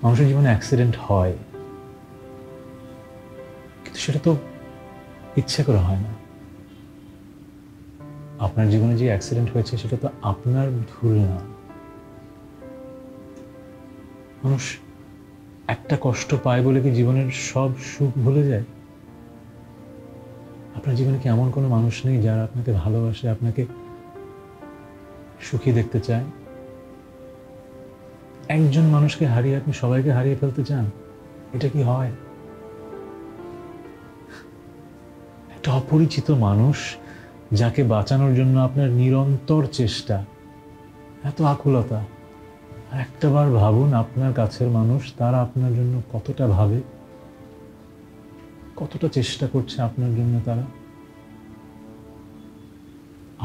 মানুষের জীবনে অ্যাক্সিডেন্ট হয়, কিন্তু সেটা তো ইচ্ছে করে হয় না। আপনার জীবনে যে অ্যাক্সিডেন্ট হয়েছে সেটা তো আপনার ভুল না। মানুষ একটা কষ্ট পায় বলে কি জীবনের সব সুখ ভুলে যায়? আপনার জীবনে কি এমন কোনো মানুষ নেই যারা আপনাকে ভালোবাসে, আপনাকে সুখী দেখতে চায়? একজন মানুষকে হারিয়ে আপনি সবাইকে হারিয়ে ফেলতে চান? এটা কি হয়? একটা অপরিচিত মানুষ যাকে বাঁচানোর জন্য আপনার নিরন্তর চেষ্টা, এত আকুলতা, একটাবার ভাবুন আপনার কাছের মানুষ তারা আপনার জন্য কতটা ভাবে, কতটা চেষ্টা করছে আপনার জন্য তারা।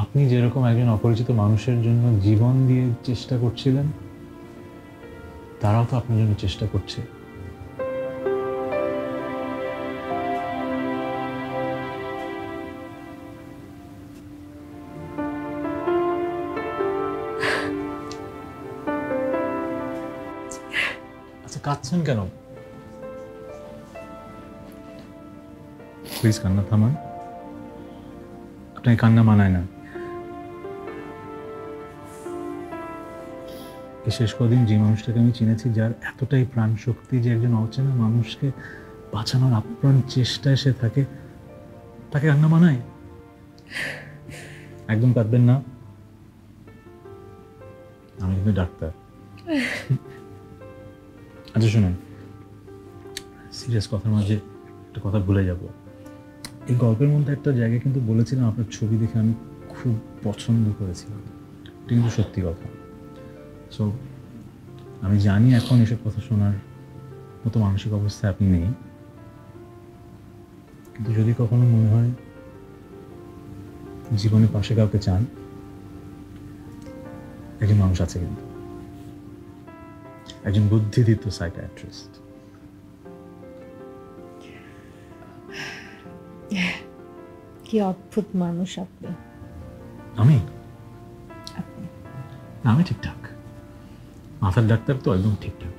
আপনি যেরকম একজন অপরিচিত মানুষের জন্য জীবন দিয়ে চেষ্টা করছিলেন, তারাও তো আপনার জন্য চেষ্টা করছে। আচ্ছা, কাঁদছেন কেন? প্লিজ কান্না থামান। আপনাকে কান্না মানায় না। এই শেষ কদিন যে মানুষটাকে আমি চিনেছি, যার এতটাই প্রাণ শক্তি যে একজন অচেনা মানুষকে বাঁচানোর আপ্রাণ চেষ্টায় সে থাকে, তাকে কান্না মানায়? একদম কাঁদবেন না, আমি কিন্তু ডাক্তার। আচ্ছা শুনুন, সিরিয়াস কথার মাঝে একটা কথা ভুলে যাব। এই গল্পের মধ্যে একটা জায়গায় কিন্তু বলেছিলাম আপনার ছবি দেখে আমি খুব পছন্দ করেছিলাম, এটা কিন্তু সত্যি কথা। সো আমি জানি এখন এসব কথা শোনার মতো মানসিক অবস্থায় আপনি নেই, কিন্তু যদি কখনো মনে হয় জীবনে পাশে কাউকে চান, একজন মানুষ আছে কিন্তু, একজন বুদ্ধিদীপ্ত সাইকিয়াট্রিস্ট। কি অদ্ভুত মানুষ আপনি। আমি আমি ঠিকঠাক, মাথার ডাক্তার তো একদম ঠিকঠাক।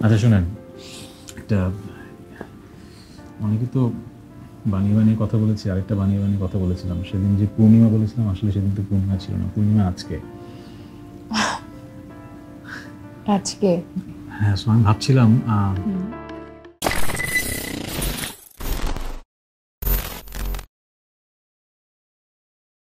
আচ্ছা শুনেন, একটা অনেকে তো বানিয়ে বানিয়ে কথা বলেছি, আরেকটা বানিয়ে বানিয়ে কথা বলেছিলাম। সেদিন যে পূর্ণিমা বলেছিলাম, আসলে সেদিন তো পূর্ণিমা ছিল না, পূর্ণিমা আজকে। আজকে? হ্যাঁ, আমি ভাবছিলাম